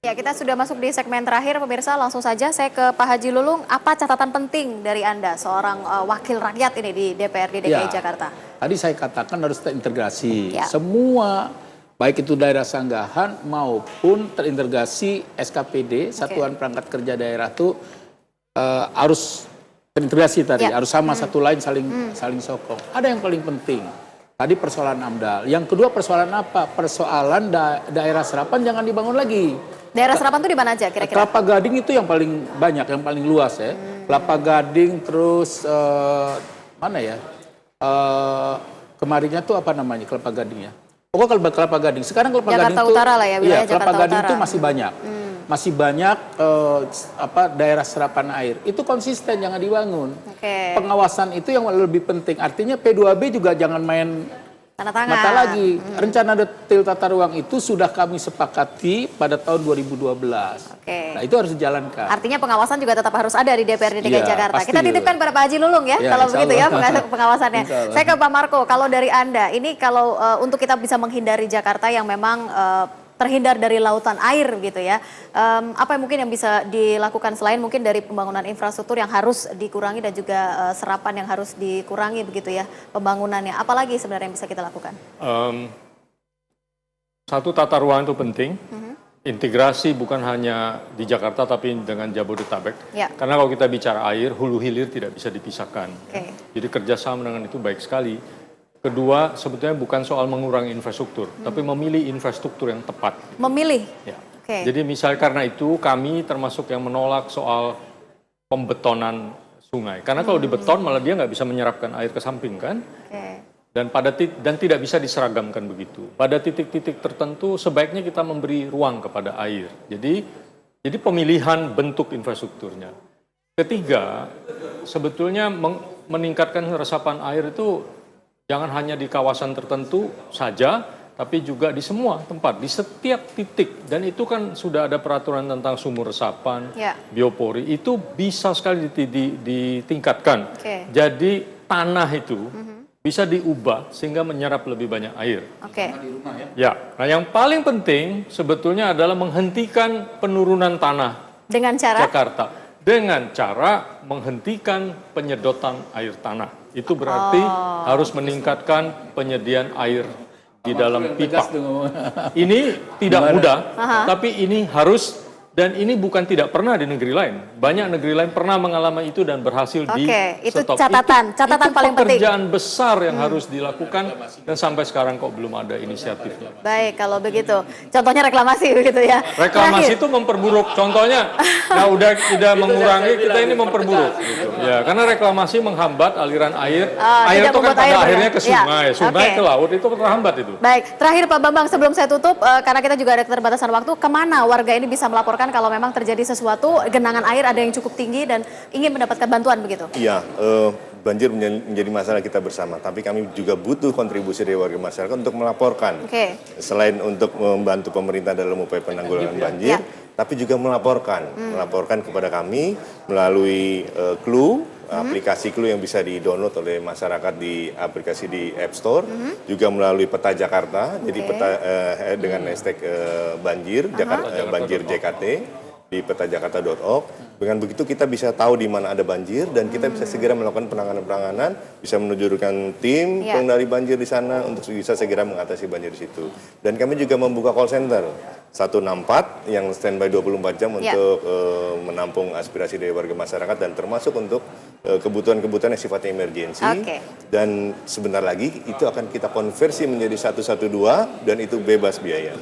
Ya, kita sudah masuk di segmen terakhir, pemirsa. Langsung saja saya ke Pak Haji Lulung. Apa catatan penting dari Anda, seorang wakil rakyat ini di DPRD DKI Jakarta? Tadi saya katakan harus terintegrasi. Ya. Semua, baik itu daerah sanggahan maupun terintegrasi SKPD, Satuan Perangkat Kerja Daerah itu harus terintegrasi tadi, harus sama satu lain saling sokong. Ada yang paling penting. Tadi persoalan AMDAL. Yang kedua persoalan apa? Persoalan daerah serapan jangan dibangun lagi. Daerah serapan itu di mana aja kira-kira? Kelapa Gading itu yang paling banyak, yang paling luas ya. Kelapa Gading terus mana ya? Kemarinnya tuh apa namanya Kelapa Gading ya? Pokoknya Kelapa Gading. Sekarang Kelapa Gading itu Utara lah ya, wilayah Kelapa Jakarta Gading Utara. itu masih banyak. Masih banyak daerah serapan air. Itu konsisten jangan dibangun. Pengawasan itu yang lebih penting. Artinya P2B juga jangan main tanda tangan. mata lagi. Rencana detail tata ruang itu sudah kami sepakati pada tahun 2012. Nah, itu harus dijalankan. Artinya pengawasan juga tetap harus ada di DPRD DKI Jakarta. Kita titipkan pada Pak Haji Lulung ya, kalau begitu ya pengawasannya. Saya ke Pak Marco, kalau dari Anda, ini kalau untuk kita bisa menghindari Jakarta yang memang terhindar dari lautan air gitu ya. Apa yang mungkin yang bisa dilakukan selain mungkin dari pembangunan infrastruktur yang harus dikurangi dan juga serapan yang harus dikurangi begitu ya pembangunannya. Apalagi sebenarnya yang bisa kita lakukan? Satu, tata ruang itu penting. Integrasi bukan hanya di Jakarta tapi dengan Jabodetabek. Karena kalau kita bicara air, hulu hilir tidak bisa dipisahkan. Jadi kerjasama dengan itu baik sekali. Kedua, sebetulnya bukan soal mengurangi infrastruktur, tapi memilih infrastruktur yang tepat. Memilih? Ya. Jadi misalnya karena itu kami termasuk yang menolak soal pembetonan sungai. Karena kalau dibeton malah dia nggak bisa menyerapkan air ke samping kan. Dan tidak bisa diseragamkan begitu. Pada titik-titik tertentu sebaiknya kita memberi ruang kepada air. Jadi pemilihan bentuk infrastrukturnya. Ketiga, sebetulnya meningkatkan resapan air itu jangan hanya di kawasan tertentu saja, tapi juga di semua tempat, di setiap titik. Dan itu kan sudah ada peraturan tentang sumur resapan, biopori, itu bisa sekali ditingkatkan. Jadi tanah itu bisa diubah sehingga menyerap lebih banyak air. Nah yang paling penting sebetulnya adalah menghentikan penurunan tanah dengan cara Jakarta. Dengan cara menghentikan penyedotan air tanah. Itu berarti harus meningkatkan penyediaan air di dalam pipa. Ini tidak mudah, tapi ini harus, dan ini bukan tidak pernah di negeri lain. Banyak negeri lain pernah mengalami itu dan berhasil di stop. Catatan paling penting. Pekerjaan besar yang harus dilakukan dan sampai sekarang kok belum ada inisiatifnya. Baik, kalau begitu. Contohnya reklamasi begitu ya. Reklamasi itu memperburuk. Contohnya, nah udah tidak mengurangi, kita ini memperburuk. Gitu. Ya, karena reklamasi menghambat aliran air. Air itu kan pada akhirnya ke sungai, sungai ke laut, itu terhambat itu. Baik, terakhir Pak Bambang sebelum saya tutup, karena kita juga ada keterbatasan waktu, kemana warga ini bisa melaporkan kalau memang terjadi sesuatu, genangan air ada yang cukup tinggi dan ingin mendapatkan bantuan begitu? Iya, banjir menjadi masalah kita bersama, tapi kami juga butuh kontribusi dari warga masyarakat untuk melaporkan. Selain untuk membantu pemerintah dalam upaya penanggulangan banjir, tapi juga melaporkan kepada kami melalui Clue, aplikasi Clue yang bisa di-download oleh masyarakat di aplikasi di App Store, juga melalui Peta Jakarta, jadi peta dengan hashtag banjir, banjir JKT di petajakarta.org. Dengan begitu kita bisa tahu di mana ada banjir dan kita bisa segera melakukan penanganan, bisa menunjukkan tim pengendali banjir di sana untuk bisa segera mengatasi banjir di situ. Dan kami juga membuka call center 164 yang standby 24 jam untuk menampung aspirasi dari warga masyarakat dan termasuk untuk kebutuhan-kebutuhan yang sifatnya emergensi. Dan sebentar lagi itu akan kita konversi menjadi 112 dan itu bebas biaya.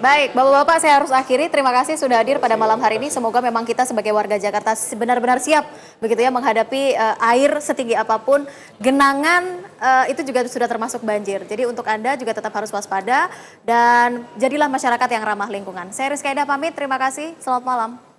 Baik, Bapak-bapak saya harus akhiri. Terima kasih sudah hadir pada malam hari ini. Semoga memang kita sebagai warga Jakarta benar-benar siap begitu ya menghadapi air setinggi apapun. Genangan itu juga sudah termasuk banjir. Jadi untuk Anda juga tetap harus waspada dan jadilah masyarakat yang ramah lingkungan. Saya Rizka Ida pamit, terima kasih. Selamat malam.